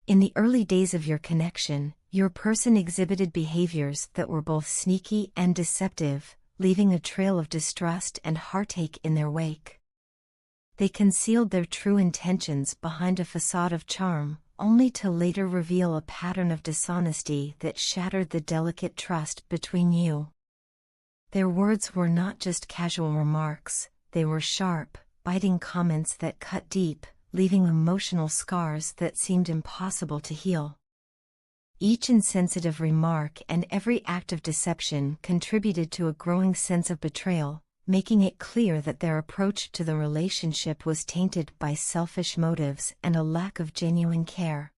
In the early days of your connection, your person exhibited behaviors that were both sneaky and deceptive, leaving a trail of distrust and heartache in their wake. They concealed their true intentions behind a facade of charm, only to later reveal a pattern of dishonesty that shattered the delicate trust between you. Their words were not just casual remarks, they were sharp, biting comments that cut deep, leaving emotional scars that seemed impossible to heal. Each insensitive remark and every act of deception contributed to a growing sense of betrayal, making it clear that their approach to the relationship was tainted by selfish motives and a lack of genuine care.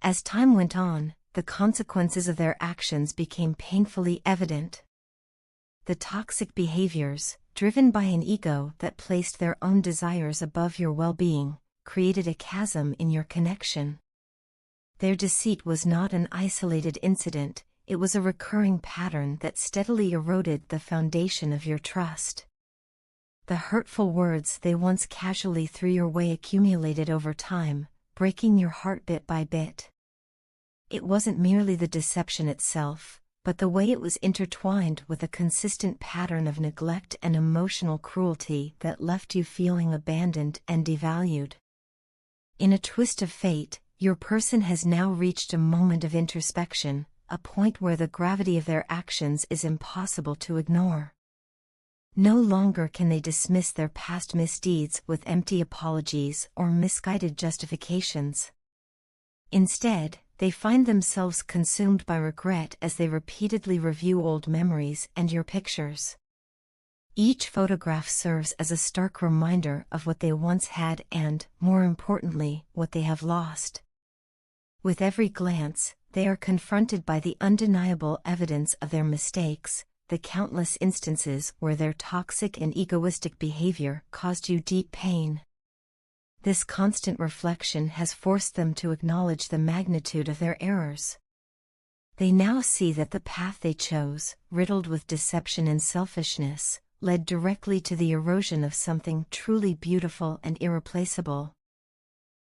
As time went on, the consequences of their actions became painfully evident. The toxic behaviors, driven by an ego that placed their own desires above your well-being, created a chasm in your connection. Their deceit was not an isolated incident, it was a recurring pattern that steadily eroded the foundation of your trust. The hurtful words they once casually threw your way accumulated over time, breaking your heart bit by bit. It wasn't merely the deception itself, but the way it was intertwined with a consistent pattern of neglect and emotional cruelty that left you feeling abandoned and devalued. In a twist of fate, your person has now reached a moment of introspection, a point where the gravity of their actions is impossible to ignore. No longer can they dismiss their past misdeeds with empty apologies or misguided justifications. Instead, they find themselves consumed by regret as they repeatedly review old memories and your pictures. Each photograph serves as a stark reminder of what they once had and, more importantly, what they have lost. With every glance, they are confronted by the undeniable evidence of their mistakes, the countless instances where their toxic and egoistic behavior caused you deep pain. This constant reflection has forced them to acknowledge the magnitude of their errors. They now see that the path they chose, riddled with deception and selfishness, led directly to the erosion of something truly beautiful and irreplaceable.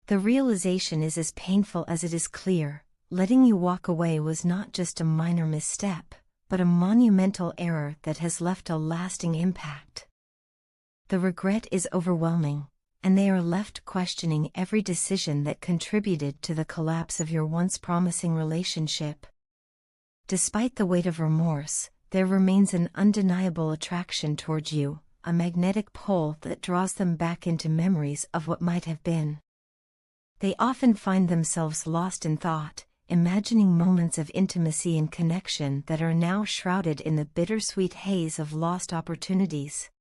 The realization is as painful as it is clear. Letting you walk away was not just a minor misstep, but a monumental error that has left a lasting impact. The regret is overwhelming, and they are left questioning every decision that contributed to the collapse of your once promising relationship. Despite the weight of remorse, there remains an undeniable attraction towards you, a magnetic pull that draws them back into memories of what might have been. They often find themselves lost in thought, imagining moments of intimacy and connection that are now shrouded in the bittersweet haze of lost opportunities.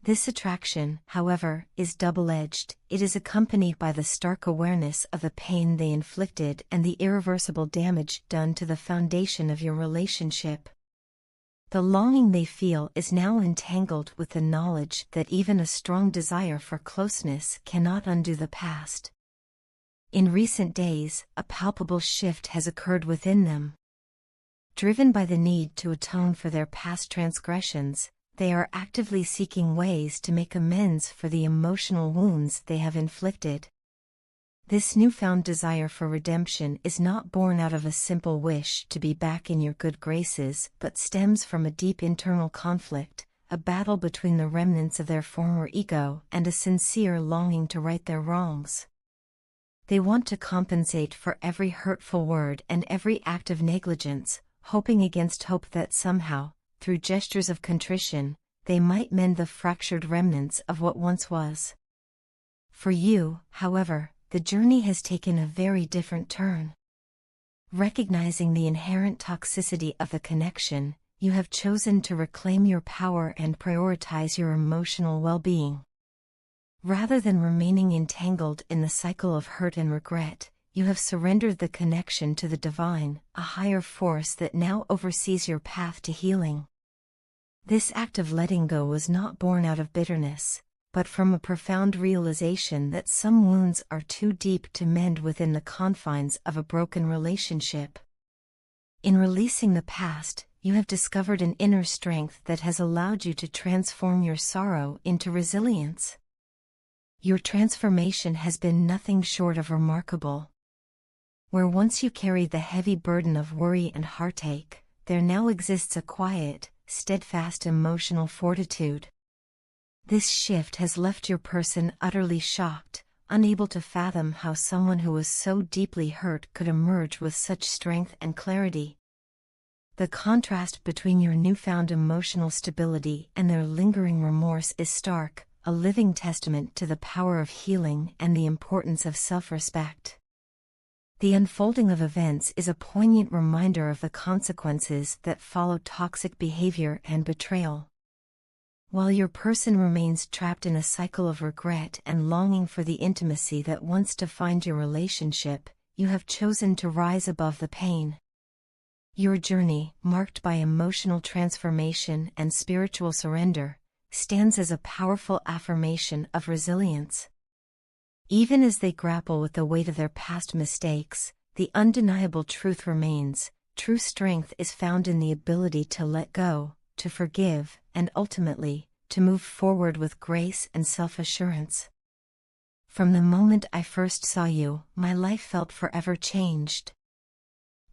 This attraction, however, is double-edged. It is accompanied by the stark awareness of the pain they inflicted and the irreversible damage done to the foundation of your relationship. The longing they feel is now entangled with the knowledge that even a strong desire for closeness cannot undo the past. In recent days, a palpable shift has occurred within them. Driven by the need to atone for their past transgressions, they are actively seeking ways to make amends for the emotional wounds they have inflicted. This newfound desire for redemption is not born out of a simple wish to be back in your good graces, but stems from a deep internal conflict, a battle between the remnants of their former ego and a sincere longing to right their wrongs. They want to compensate for every hurtful word and every act of negligence, hoping against hope that somehow, through gestures of contrition, they might mend the fractured remnants of what once was. For you, however, the journey has taken a very different turn. Recognizing the inherent toxicity of the connection, you have chosen to reclaim your power and prioritize your emotional well-being. Rather than remaining entangled in the cycle of hurt and regret, you have surrendered the connection to the divine, a higher force that now oversees your path to healing. This act of letting go was not born out of bitterness, but from a profound realization that some wounds are too deep to mend within the confines of a broken relationship. In releasing the past, you have discovered an inner strength that has allowed you to transform your sorrow into resilience. Your transformation has been nothing short of remarkable. Where once you carried the heavy burden of worry and heartache, there now exists a quiet, steadfast emotional fortitude. This shift has left your person utterly shocked, unable to fathom how someone who was so deeply hurt could emerge with such strength and clarity. The contrast between your newfound emotional stability and their lingering remorse is stark, a living testament to the power of healing and the importance of self-respect. The unfolding of events is a poignant reminder of the consequences that follow toxic behavior and betrayal. While your person remains trapped in a cycle of regret and longing for the intimacy that once defined your relationship, you have chosen to rise above the pain. Your journey, marked by emotional transformation and spiritual surrender, stands as a powerful affirmation of resilience. Even as they grapple with the weight of their past mistakes, the undeniable truth remains: true strength is found in the ability to let go, to forgive, and ultimately, to move forward with grace and self-assurance. From the moment I first saw you, my life felt forever changed.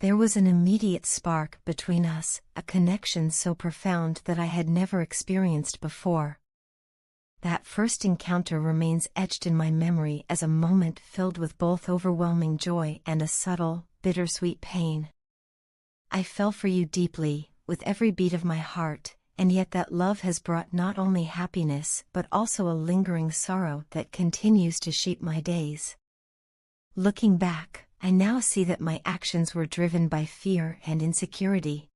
There was an immediate spark between us, a connection so profound that I had never experienced before. That first encounter remains etched in my memory as a moment filled with both overwhelming joy and a subtle, bittersweet pain. I fell for you deeply, with every beat of my heart, and yet that love has brought not only happiness but also a lingering sorrow that continues to shape my days. Looking back, I now see that my actions were driven by fear and insecurity.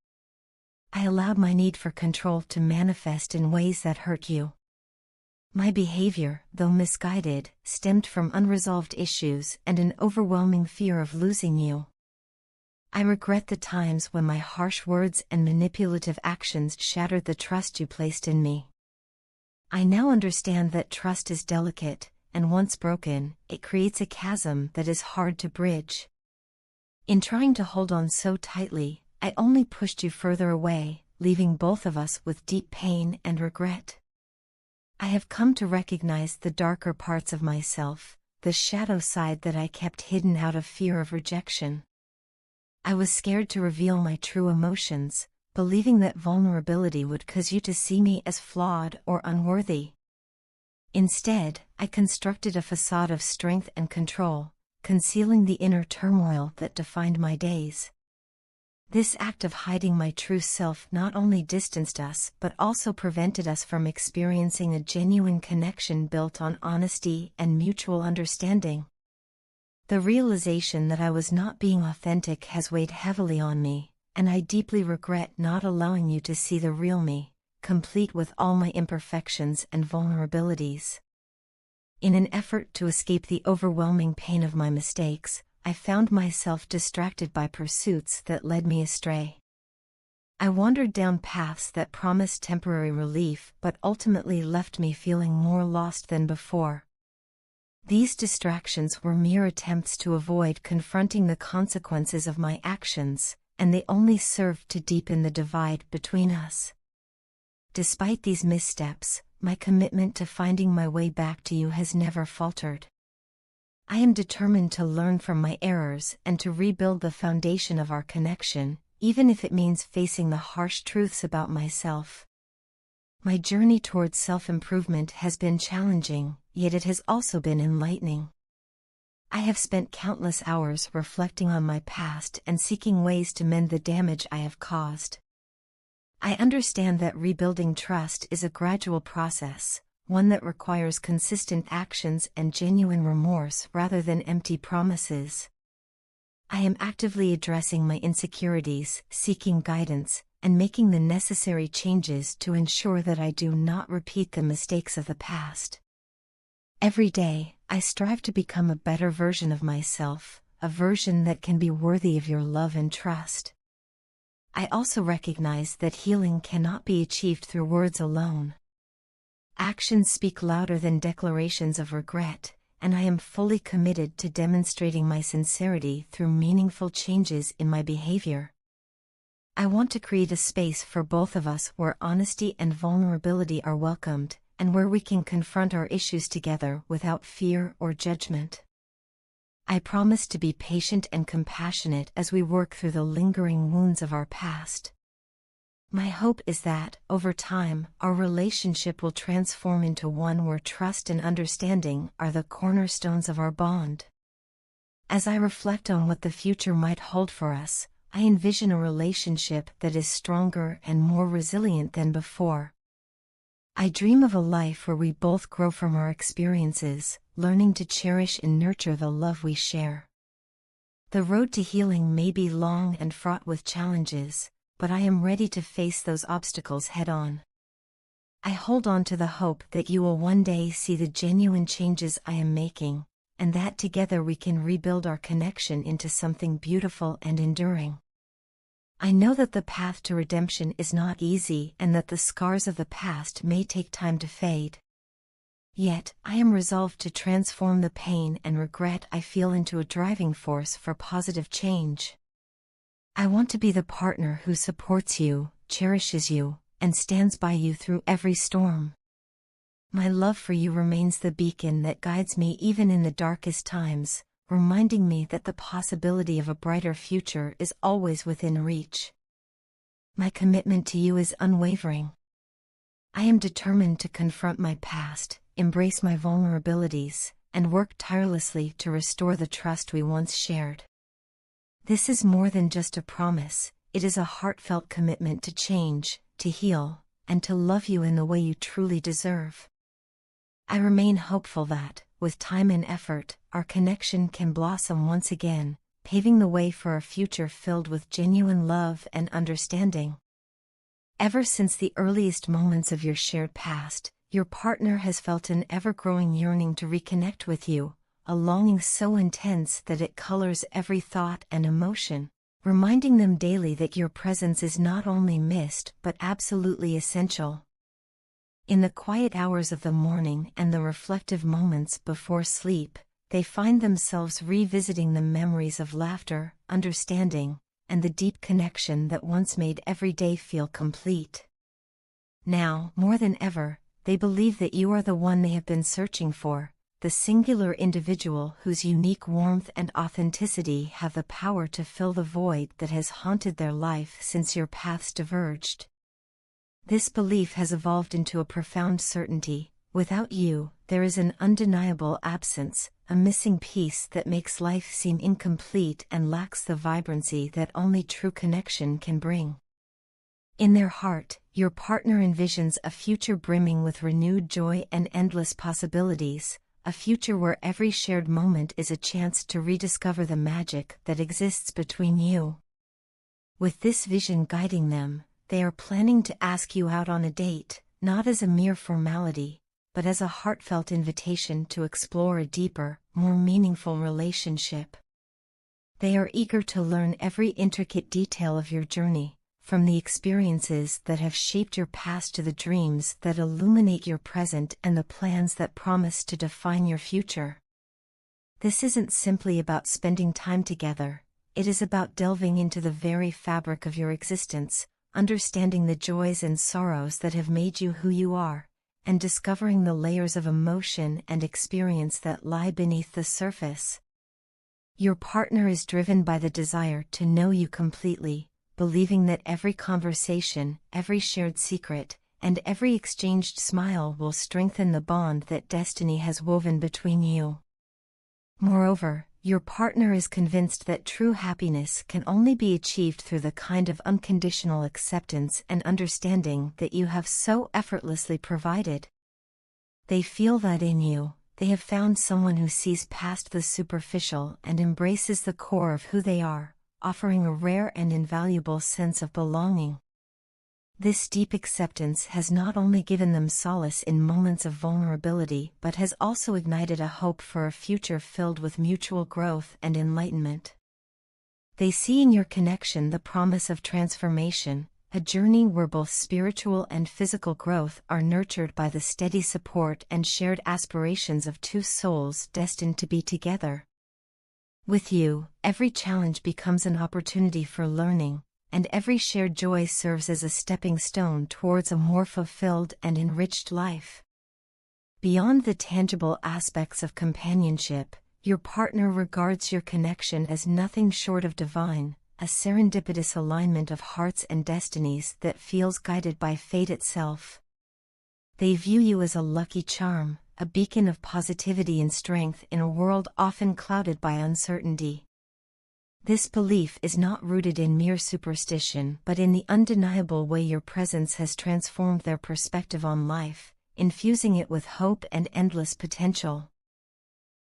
I allowed my need for control to manifest in ways that hurt you. My behavior, though misguided, stemmed from unresolved issues and an overwhelming fear of losing you. I regret the times when my harsh words and manipulative actions shattered the trust you placed in me. I now understand that trust is delicate, and once broken, it creates a chasm that is hard to bridge. In trying to hold on so tightly, I only pushed you further away, leaving both of us with deep pain and regret. I have come to recognize the darker parts of myself, the shadow side that I kept hidden out of fear of rejection. I was scared to reveal my true emotions, believing that vulnerability would cause you to see me as flawed or unworthy. Instead, I constructed a facade of strength and control, concealing the inner turmoil that defined my days. This act of hiding my true self not only distanced us but also prevented us from experiencing a genuine connection built on honesty and mutual understanding. The realization that I was not being authentic has weighed heavily on me, and I deeply regret not allowing you to see the real me, complete with all my imperfections and vulnerabilities. In an effort to escape the overwhelming pain of my mistakes, I found myself distracted by pursuits that led me astray. I wandered down paths that promised temporary relief but ultimately left me feeling more lost than before. These distractions were mere attempts to avoid confronting the consequences of my actions, and they only served to deepen the divide between us. Despite these missteps, my commitment to finding my way back to you has never faltered. I am determined to learn from my errors and to rebuild the foundation of our connection, even if it means facing the harsh truths about myself. My journey towards self-improvement has been challenging, yet it has also been enlightening. I have spent countless hours reflecting on my past and seeking ways to mend the damage I have caused. I understand that rebuilding trust is a gradual process, one that requires consistent actions and genuine remorse rather than empty promises. I am actively addressing my insecurities, seeking guidance, and making the necessary changes to ensure that I do not repeat the mistakes of the past. Every day, I strive to become a better version of myself, a version that can be worthy of your love and trust. I also recognize that healing cannot be achieved through words alone. Actions speak louder than declarations of regret, and I am fully committed to demonstrating my sincerity through meaningful changes in my behavior. I want to create a space for both of us where honesty and vulnerability are welcomed, and where we can confront our issues together without fear or judgment. I promise to be patient and compassionate as we work through the lingering wounds of our past. My hope is that, over time, our relationship will transform into one where trust and understanding are the cornerstones of our bond. As I reflect on what the future might hold for us, I envision a relationship that is stronger and more resilient than before. I dream of a life where we both grow from our experiences, learning to cherish and nurture the love we share. The road to healing may be long and fraught with challenges, but I am ready to face those obstacles head-on. I hold on to the hope that you will one day see the genuine changes I am making, and that together we can rebuild our connection into something beautiful and enduring. I know that the path to redemption is not easy and that the scars of the past may take time to fade. Yet, I am resolved to transform the pain and regret I feel into a driving force for positive change. I want to be the partner who supports you, cherishes you, and stands by you through every storm. My love for you remains the beacon that guides me even in the darkest times, reminding me that the possibility of a brighter future is always within reach. My commitment to you is unwavering. I am determined to confront my past, embrace my vulnerabilities, and work tirelessly to restore the trust we once shared. This is more than just a promise, it is a heartfelt commitment to change, to heal, and to love you in the way you truly deserve. I remain hopeful that, with time and effort, our connection can blossom once again, paving the way for a future filled with genuine love and understanding. Ever since the earliest moments of your shared past, your partner has felt an ever-growing yearning to reconnect with you, a longing so intense that it colors every thought and emotion, reminding them daily that your presence is not only missed but absolutely essential. In the quiet hours of the morning and the reflective moments before sleep, they find themselves revisiting the memories of laughter, understanding, and the deep connection that once made every day feel complete. Now, more than ever, they believe that you are the one they have been searching for, the singular individual whose unique warmth and authenticity have the power to fill the void that has haunted their life since your paths diverged. This belief has evolved into a profound certainty: without you, there is an undeniable absence, a missing piece that makes life seem incomplete and lacks the vibrancy that only true connection can bring. In their heart, your partner envisions a future brimming with renewed joy and endless possibilities, a future where every shared moment is a chance to rediscover the magic that exists between you. With this vision guiding them, they are planning to ask you out on a date, not as a mere formality, but as a heartfelt invitation to explore a deeper, more meaningful relationship. They are eager to learn every intricate detail of your journey, from the experiences that have shaped your past to the dreams that illuminate your present and the plans that promise to define your future. This isn't simply about spending time together, it is about delving into the very fabric of your existence, understanding the joys and sorrows that have made you who you are, and discovering the layers of emotion and experience that lie beneath the surface. Your partner is driven by the desire to know you completely, believing that every conversation, every shared secret, and every exchanged smile will strengthen the bond that destiny has woven between you. Moreover, your partner is convinced that true happiness can only be achieved through the kind of unconditional acceptance and understanding that you have so effortlessly provided. They feel that in you, they have found someone who sees past the superficial and embraces the core of who they are, offering a rare and invaluable sense of belonging. This deep acceptance has not only given them solace in moments of vulnerability but has also ignited a hope for a future filled with mutual growth and enlightenment. They see in your connection the promise of transformation, a journey where both spiritual and physical growth are nurtured by the steady support and shared aspirations of two souls destined to be together. With you, every challenge becomes an opportunity for learning, and every shared joy serves as a stepping stone towards a more fulfilled and enriched life. Beyond the tangible aspects of companionship, your partner regards your connection as nothing short of divine, a serendipitous alignment of hearts and destinies that feels guided by fate itself. They view you as a lucky charm, a beacon of positivity and strength in a world often clouded by uncertainty. This belief is not rooted in mere superstition but in the undeniable way your presence has transformed their perspective on life, infusing it with hope and endless potential.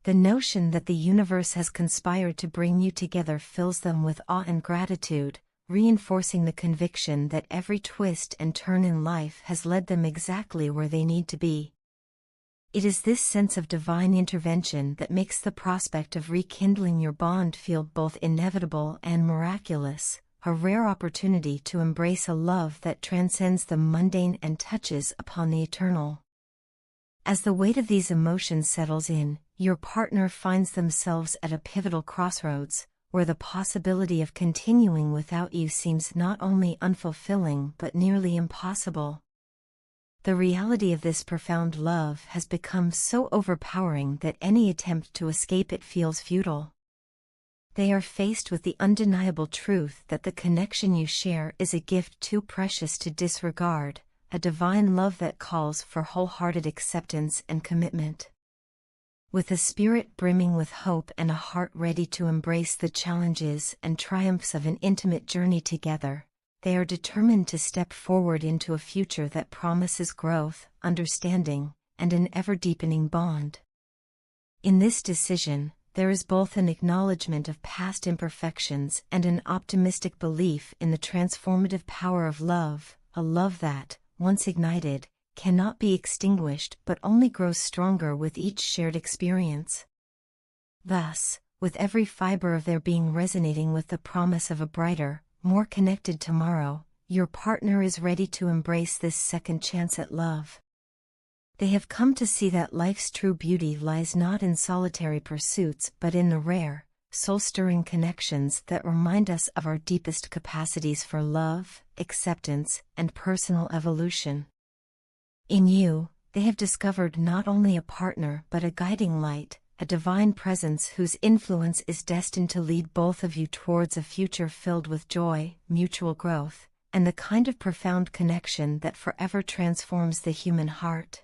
The notion that the universe has conspired to bring you together fills them with awe and gratitude, reinforcing the conviction that every twist and turn in life has led them exactly where they need to be. It is this sense of divine intervention that makes the prospect of rekindling your bond feel both inevitable and miraculous, a rare opportunity to embrace a love that transcends the mundane and touches upon the eternal. As the weight of these emotions settles in, your partner finds themselves at a pivotal crossroads, where the possibility of continuing without you seems not only unfulfilling but nearly impossible. The reality of this profound love has become so overpowering that any attempt to escape it feels futile. They are faced with the undeniable truth that the connection you share is a gift too precious to disregard, a divine love that calls for wholehearted acceptance and commitment. With a spirit brimming with hope and a heart ready to embrace the challenges and triumphs of an intimate journey together, they are determined to step forward into a future that promises growth, understanding, and an ever-deepening bond. In this decision, there is both an acknowledgement of past imperfections and an optimistic belief in the transformative power of love, a love that, once ignited, cannot be extinguished but only grows stronger with each shared experience. Thus, with every fiber of their being resonating with the promise of a brighter, more connected tomorrow, your partner is ready to embrace this second chance at love. They have come to see that life's true beauty lies not in solitary pursuits but in the rare, soul-stirring connections that remind us of our deepest capacities for love, acceptance, and personal evolution. In you, they have discovered not only a partner but a guiding light, a divine presence whose influence is destined to lead both of you towards a future filled with joy, mutual growth, and the kind of profound connection that forever transforms the human heart.